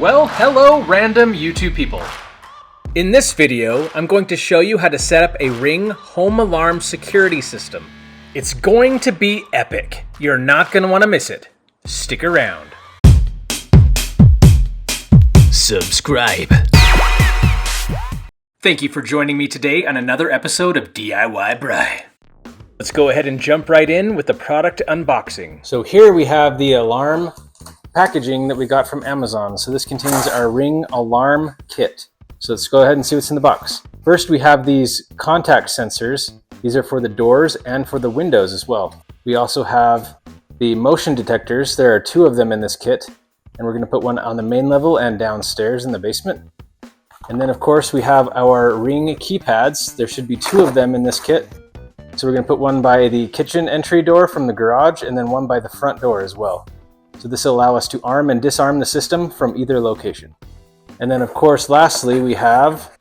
Well, hello random YouTube people. In this video, I'm going to show you how to set up a Ring home alarm security system. It's going to be epic. You're not going to want to miss it. Stick around. Subscribe. Thank you for joining me today on another episode of DIY Bry. Let's go ahead and jump right in with the product unboxing. So here we have the alarm packaging that we got from Amazon. So this contains our Ring alarm kit. So let's go ahead and see what's in the box. First, we have these contact sensors. These are for the doors and for the windows as well. We also have the motion detectors. There are 2 of them in this kit, and we're going to put one on the main level and downstairs in the basement. And then of course we have our Ring keypads. There should be 2 of them in this kit. So we're going to put one by the kitchen entry door from the garage and then one by the front door as well. So this will allow us to arm and disarm the system from either location. And then of course, lastly, we have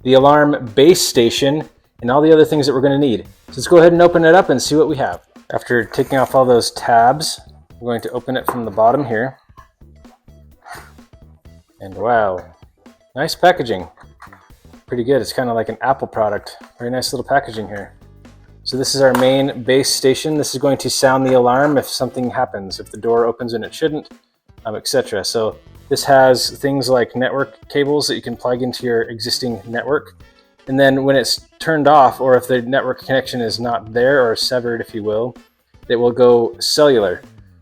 the alarm base station and all the other things that we're going to need. So let's go ahead and open it up and see what we have. After taking off all those tabs, we're going to open it from the bottom here. And wow, nice packaging. Pretty good. It's kind of like an Apple product. Very nice little packaging here. So this is our main base station. This is going to sound the alarm if something happens, if the door opens and it shouldn't, etc. So this has things like network cables that you can plug into your existing network. And then when it's turned off, or if the network connection is not there or severed, if you will, it will go cellular.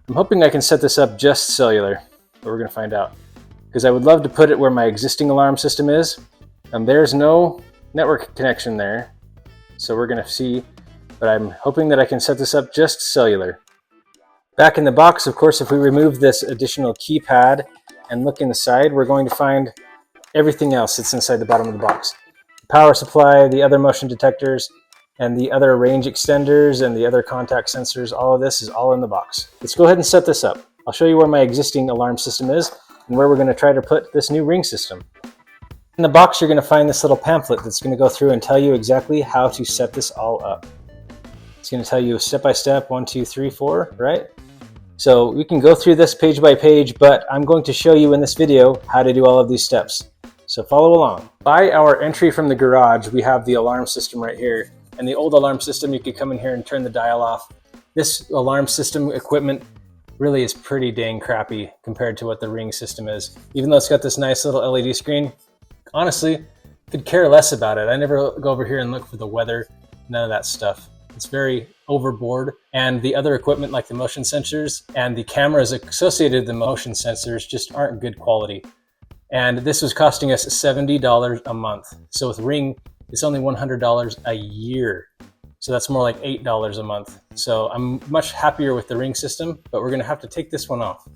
I'm hoping I can set this up just cellular, but we're going to find out. Because I would love to put it where my existing alarm system is. There's no network connection there, so we're going to see. But I'm hoping that I can set this up just cellular. Back in the box, of course, if we remove this additional keypad and look inside, we're going to find everything else that's inside the bottom of the box. The power supply, the other motion detectors, and the other range extenders and the other contact sensors. All of this is all in the box. Let's go ahead and set this up. I'll show you where my existing alarm system is and where we're going to try to put this new Ring system. In the box, you're going to find this little pamphlet that's going to go through and tell you exactly how to set this all up. It's going to tell you step by step, 1, 2, 3, 4, right? So we can go through this page by page, but I'm going to show you in this video how to do all of these steps. So follow along. By our entry from the garage, we have the alarm system right here. And the old alarm system, you could come in here and turn the dial off. This alarm system equipment really is pretty dang crappy compared to what the Ring system is. Even though it's got this nice little LED screen, honestly, could care less about it. I never go over here and look for the weather, none of that stuff. It's very overboard, and the other equipment like the motion sensors and the cameras associated with the motion sensors just aren't good quality. And this was costing us $70 a month. So with Ring, it's only $100 a year. So that's more like $8 a month. So I'm much happier with the Ring system, but we're gonna have to take this one off.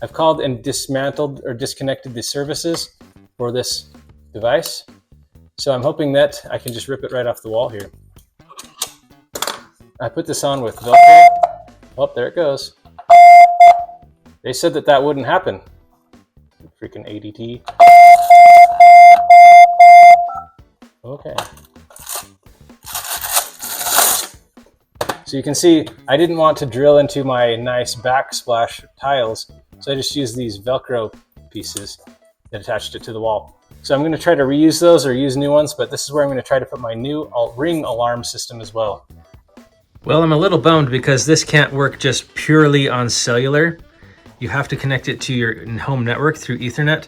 I've called and dismantled or disconnected the services for this device. So I'm hoping that I can just rip it right off the wall here. I put this on with Velcro. Oh, there it goes. They said that that wouldn't happen. Freaking ADT. Okay. So you can see I didn't want to drill into my nice backsplash tiles, so I just used these Velcro pieces that attached it to the wall. So I'm going to try to reuse those or use new ones, but this is where I'm going to try to put my new Ring alarm system as well. Well, I'm a little bummed because this can't work just purely on cellular. You have to connect it to your home network through Ethernet.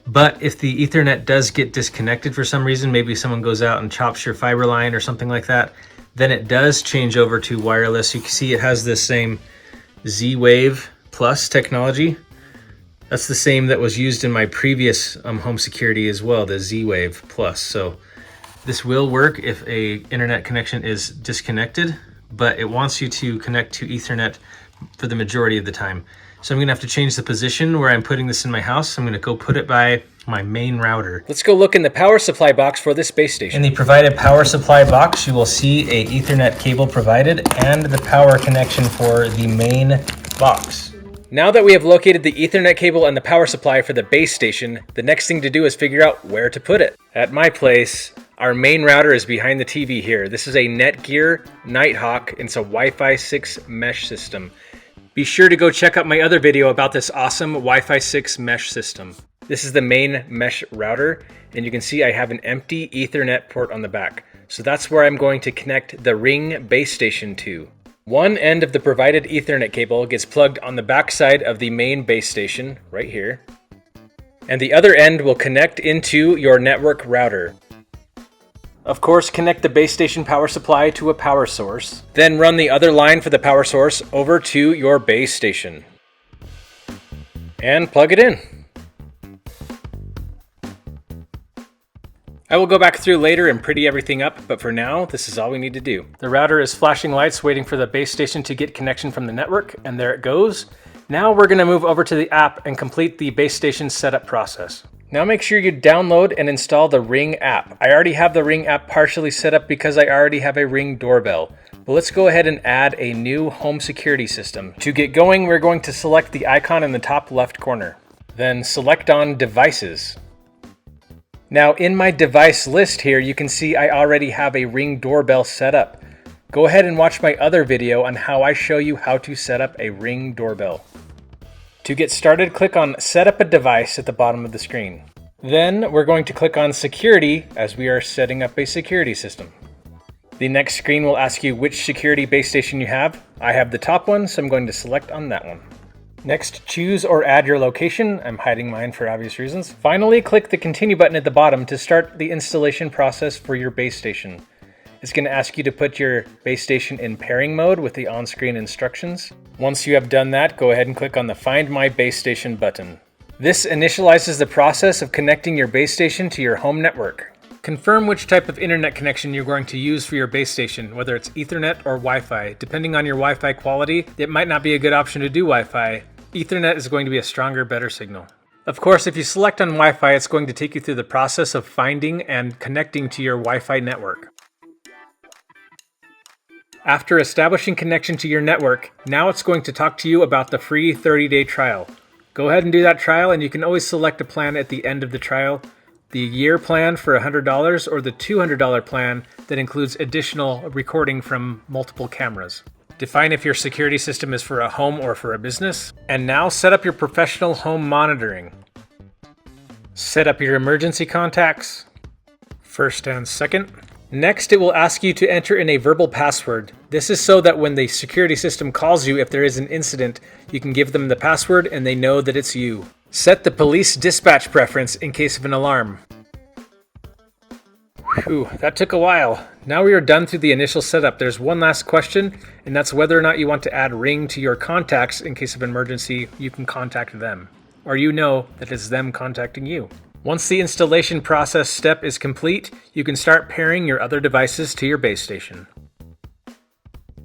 But if the Ethernet does get disconnected for some reason, maybe someone goes out and chops your fiber line or something like that, then it does change over to wireless. You can see it has this same Z-Wave Plus technology. That's the same that was used in my previous home security as well, the Z-Wave Plus. So this will work if a internet connection is disconnected, but it wants you to connect to Ethernet for the majority of the time. So I'm gonna have to change the position where I'm putting this in my house. I'm gonna go put it by my main router. Let's go look in the power supply box for this base station. In the provided power supply box, you will see a Ethernet cable provided and the power connection for the main box. Now that we have located the Ethernet cable and the power supply for the base station, the next thing to do is figure out where to put it. At my place, our main router is behind the TV here. This is a Netgear Nighthawk. It's a Wi-Fi 6 mesh system. Be sure to go check out my other video about this awesome Wi-Fi 6 mesh system. This is the main mesh router, and you can see I have an empty Ethernet port on the back. So that's where I'm going to connect the Ring base station to. One end of the provided Ethernet cable gets plugged on the back side of the main base station, right here. And the other end will connect into your network router. Of course, connect the base station power supply to a power source. Then run the other line for the power source over to your base station. And plug it in. I will go back through later and pretty everything up, but for now, this is all we need to do. The router is flashing lights waiting for the base station to get connection from the network, and there it goes. Now we're gonna move over to the app and complete the base station setup process. Now make sure you download and install the Ring app. I already have the Ring app partially set up because I already have a Ring doorbell. But let's go ahead and add a new home security system. To get going, we're going to select the icon in the top left corner. Then select on Devices. Now in my device list here, you can see I already have a Ring doorbell set up. Go ahead and watch my other video on how I show you how to set up a Ring doorbell. To get started, click on Set up a device at the bottom of the screen. Then we're going to click on Security as we are setting up a security system. The next screen will ask you which security base station you have. I have the top one, so I'm going to select on that one. Next, choose or add your location. I'm hiding mine for obvious reasons. Finally, click the Continue button at the bottom to start the installation process for your base station. It's going to ask you to put your base station in pairing mode with the on-screen instructions. Once you have done that, go ahead and click on the Find My Base Station button. This initializes the process of connecting your base station to your home network. Confirm which type of internet connection you're going to use for your base station, whether it's Ethernet or Wi-Fi. Depending on your Wi-Fi quality, it might not be a good option to do Wi-Fi. Ethernet is going to be a stronger, better signal. Of course, if you select on Wi-Fi, it's going to take you through the process of finding and connecting to your Wi-Fi network. After establishing connection to your network, now it's going to talk to you about the free 30-day trial. Go ahead and do that trial, and you can always select a plan at the end of the trial. The year plan for $100 or the $200 plan that includes additional recording from multiple cameras. Define if your security system is for a home or for a business. And now set up your professional home monitoring. Set up your emergency contacts, first and second. Next, it will ask you to enter in a verbal password. This is so that when the security system calls you, if there is an incident, you can give them the password and they know that it's you. Set the police dispatch preference in case of an alarm. Whew, that took a while. Now we are done through the initial setup. There's one last question, and that's whether or not you want to add Ring to your contacts in case of emergency. You can contact them, or you know that it's them contacting you. Once the installation process step is complete, you can start pairing your other devices to your base station.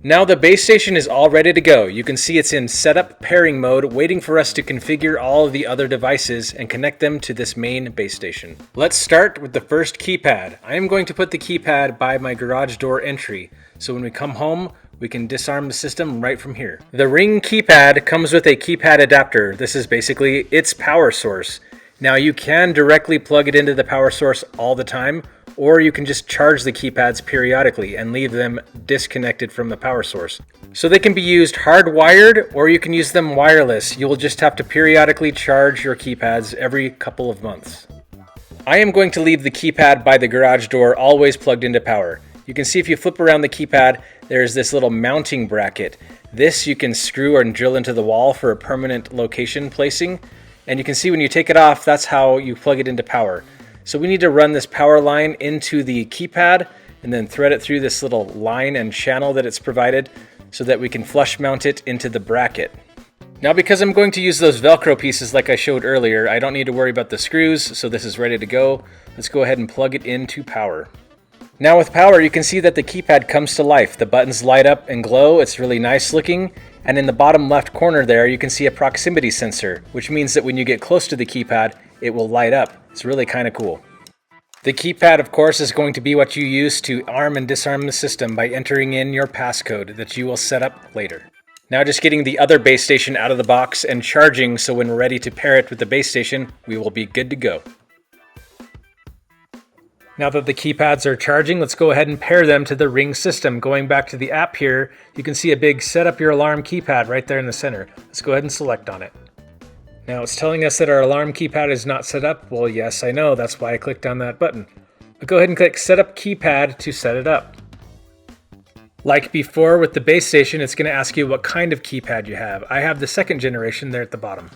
Now the base station is all ready to go. You can see it's in setup pairing mode, waiting for us to configure all of the other devices and connect them to this main base station. Let's start with the first keypad. I am going to put the keypad by my garage door entry, so when we come home, we can disarm the system right from here. The Ring keypad comes with a keypad adapter. This is basically its power source. Now you can directly plug it into the power source all the time, or you can just charge the keypads periodically and leave them disconnected from the power source. So they can be used hardwired, or you can use them wireless. You will just have to periodically charge your keypads every couple of months. I am going to leave the keypad by the garage door always plugged into power. You can see if you flip around the keypad, there's this little mounting bracket. This you can screw and drill into the wall for a permanent location placing. And you can see when you take it off, that's how you plug it into power. So we need to run this power line into the keypad and then thread it through this little line and channel that it's provided so that we can flush mount it into the bracket. Now because I'm going to use those Velcro pieces like I showed earlier, I don't need to worry about the screws, so this is ready to go. Let's go ahead and plug it into power. Now with power, you can see that the keypad comes to life. The buttons light up and glow. It's really nice looking. And in the bottom left corner there, you can see a proximity sensor, which means that when you get close to the keypad, it will light up. It's really kind of cool. The keypad, of course, is going to be what you use to arm and disarm the system by entering in your passcode that you will set up later. Now just getting the other base station out of the box and charging, so when we're ready to pair it with the base station, we will be good to go. Now that the keypads are charging, let's go ahead and pair them to the Ring system. Going back to the app here, you can see a big set up your alarm keypad right there in the center. Let's go ahead and select on it. Now it's telling us that our alarm keypad is not set up. Well, yes, I know, that's why I clicked on that button. But go ahead and click Set Up Keypad to set it up. Like before with the base station, it's going to ask you what kind of keypad you have. I have the 2nd generation there at the bottom.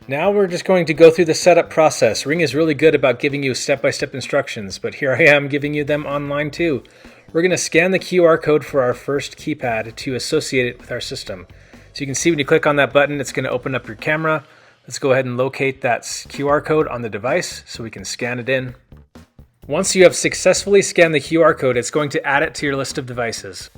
Now we're just going to go through the setup process. Ring is really good about giving you step-by-step instructions, but here I am giving you them online too. We're going to scan the QR code for our first keypad to associate it with our system. So you can see when you click on that button, it's going to open up your camera. Let's go ahead and locate that QR code on the device so we can scan it in. Once you have successfully scanned the QR code, it's going to add it to your list of devices.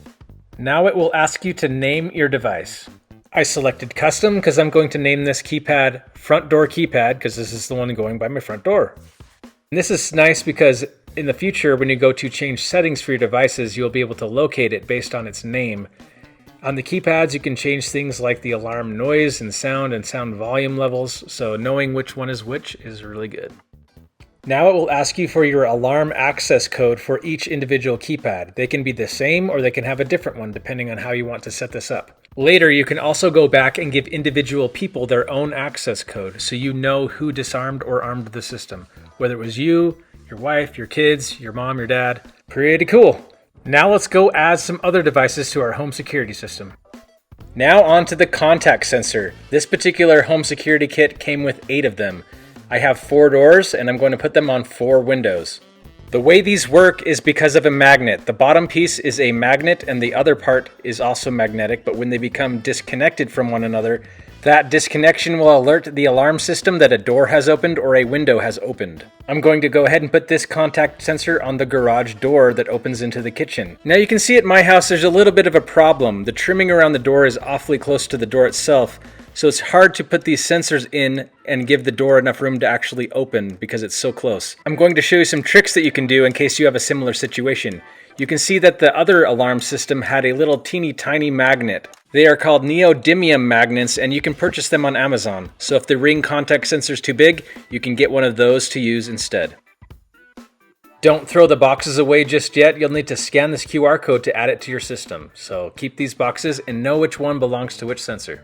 Now it will ask you to name your device. I selected custom because I'm going to name this keypad front door keypad because this is the one going by my front door. And this is nice because in the future, when you go to change settings for your devices, you'll be able to locate it based on its name. On the keypads, you can change things like the alarm noise and sound volume levels, so knowing which one is which is really good. Now it will ask you for your alarm access code for each individual keypad. They can be the same or they can have a different one depending on how you want to set this up. Later, you can also go back and give individual people their own access code so you know who disarmed or armed the system. Whether it was you, your wife, your kids, your mom, your dad. Pretty cool. Now let's go add some other devices to our home security system. Now on to the contact sensor. This particular home security kit came with 8 of them. I have 4 doors and I'm going to put them on 4 windows. The way these work is because of a magnet. The bottom piece is a magnet and the other part is also magnetic, but when they become disconnected from one another, that disconnection will alert the alarm system that a door has opened or a window has opened. I'm going to go ahead and put this contact sensor on the garage door that opens into the kitchen. Now you can see at my house there's a little bit of a problem. The trimming around the door is awfully close to the door itself, so it's hard to put these sensors in and give the door enough room to actually open because it's so close. I'm going to show you some tricks that you can do in case you have a similar situation. You can see that the other alarm system had a little teeny tiny magnet. They are called neodymium magnets and you can purchase them on Amazon. So if the Ring contact sensor is too big, you can get one of those to use instead. Don't throw the boxes away just yet. You'll need to scan this QR code to add it to your system. So keep these boxes and know which one belongs to which sensor.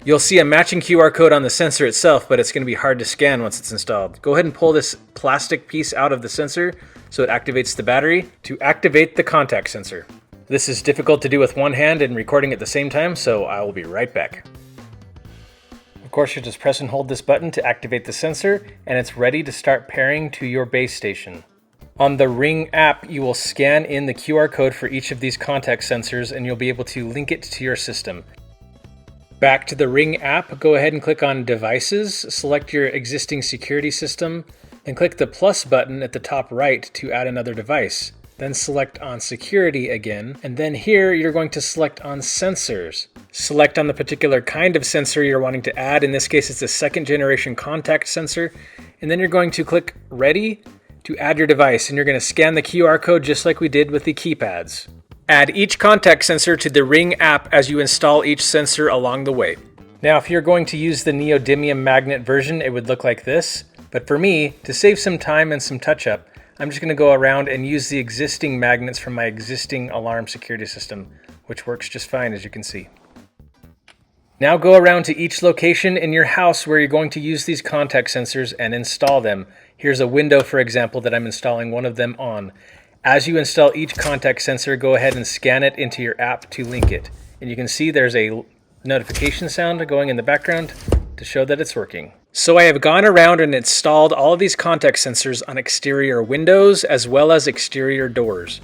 You'll see a matching QR code on the sensor itself, but it's going to be hard to scan once it's installed. Go ahead and pull this plastic piece out of the sensor so it activates the battery to activate the contact sensor. This is difficult to do with one hand and recording at the same time, so I will be right back. Of course, you just press and hold this button to activate the sensor, and it's ready to start pairing to your base station. On the Ring app, you will scan in the QR code for each of these contact sensors, and you'll be able to link it to your system. Back to the Ring app, go ahead and click on Devices, select your existing security system, and click the plus button at the top right to add another device. Then select on Security again, and then here you're going to select on Sensors. Select on the particular kind of sensor you're wanting to add. In this case, it's a 2nd generation contact sensor. And then you're going to click Ready to add your device, and you're going to scan the QR code just like we did with the keypads. Add each contact sensor to the Ring app as you install each sensor along the way. Now, if you're going to use the neodymium magnet version, it would look like this. But for me, to save some time and some touch-up, I'm just going to go around and use the existing magnets from my existing alarm security system, which works just fine, as you can see. Now go around to each location in your house where you're going to use these contact sensors and install them. Here's a window, for example, that I'm installing one of them on. As you install each contact sensor, go ahead and scan it into your app to link it. And you can see there's a notification sound going in the background to show that it's working. So I have gone around and installed all of these contact sensors on exterior windows as well as exterior doors.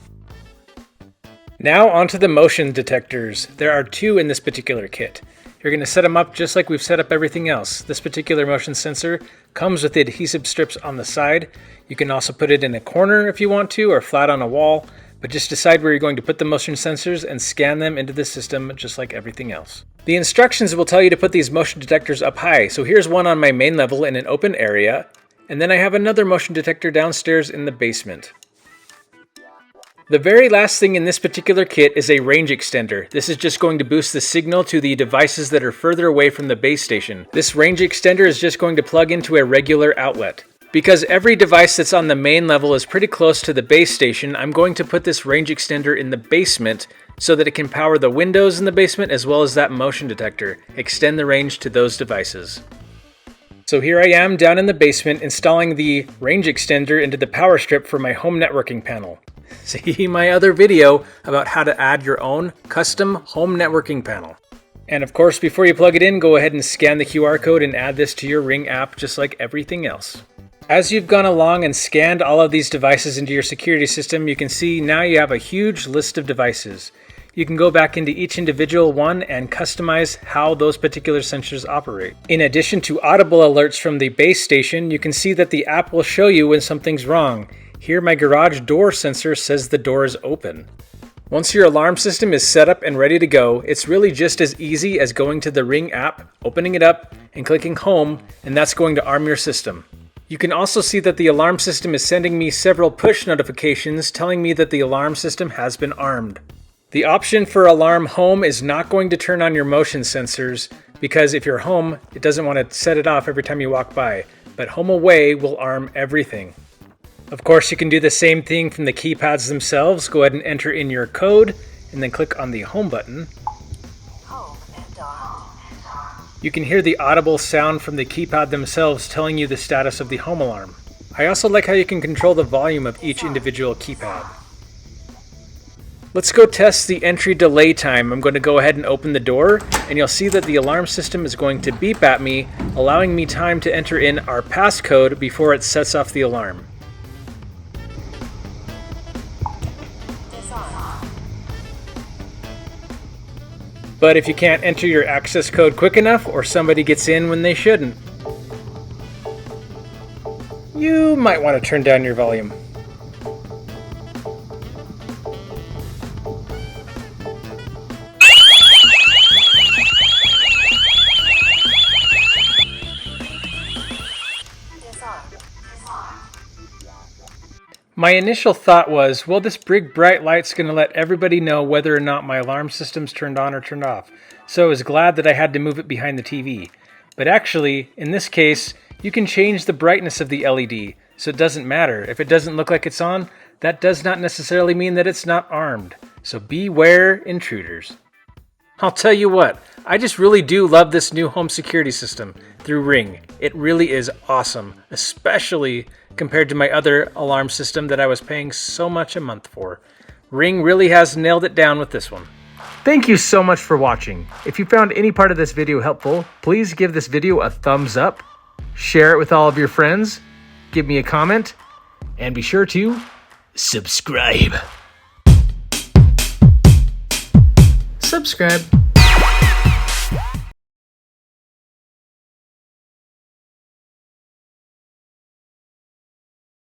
Now onto the motion detectors. There are 2 in this particular kit. You're going to set them up just like we've set up everything else. This particular motion sensor comes with the adhesive strips on the side. You can also put it in a corner if you want to, or flat on a wall, but just decide where you're going to put the motion sensors and scan them into the system just like everything else. The instructions will tell you to put these motion detectors up high. So here's one on my main level in an open area, and then I have another motion detector downstairs in the basement. The very last thing in this particular kit is a range extender. This is just going to boost the signal to the devices that are further away from the base station. This range extender is just going to plug into a regular outlet. Because every device that's on the main level is pretty close to the base station, I'm going to put this range extender in the basement so that it can power the windows in the basement as well as that motion detector, extend the range to those devices. So here I am down in the basement installing the range extender into the power strip for my home networking panel. See my other video about how to add your own custom home networking panel. And of course, before you plug it in, go ahead and scan the QR code and add this to your Ring app just like everything else. As you've gone along and scanned all of these devices into your security system, you can see now you have a huge list of devices. You can go back into each individual one and customize how those particular sensors operate. In addition to audible alerts from the base station, you can see that the app will show you when something's wrong. Here my garage door sensor says the door is open. Once your alarm system is set up and ready to go, it's really just as easy as going to the Ring app, opening it up, and clicking home, and that's going to arm your system. You can also see that the alarm system is sending me several push notifications telling me that the alarm system has been armed. The option for Alarm Home is not going to turn on your motion sensors because if you're home, it doesn't want to set it off every time you walk by, but Home Away will arm everything. Of course, you can do the same thing from the keypads themselves. Go ahead and enter in your code and then click on the Home button. You can hear the audible sound from the keypad themselves telling you the status of the home alarm. I also like how you can control the volume of each individual keypad. Let's go test the entry delay time. I'm going to go ahead and open the door, and you'll see that the alarm system is going to beep at me, allowing me time to enter in our passcode before it sets off the alarm. But if you can't enter your access code quick enough, or somebody gets in when they shouldn't, you might want to turn down your volume. My initial thought was, well, this big bright light's going to let everybody know whether or not my alarm system's turned on or turned off. So I was glad that I had to move it behind the TV. But actually, in this case, you can change the brightness of the LED, so it doesn't matter. If it doesn't look like it's on, that does not necessarily mean that it's not armed. So beware intruders. I'll tell you what, I just really do love this new home security system through Ring. It really is awesome, especially compared to my other alarm system that I was paying so much a month for. Ring really has nailed it down with this one. Thank you so much for watching. If you found any part of this video helpful, please give this video a thumbs up, share it with all of your friends, give me a comment, and be sure to subscribe. Subscribe.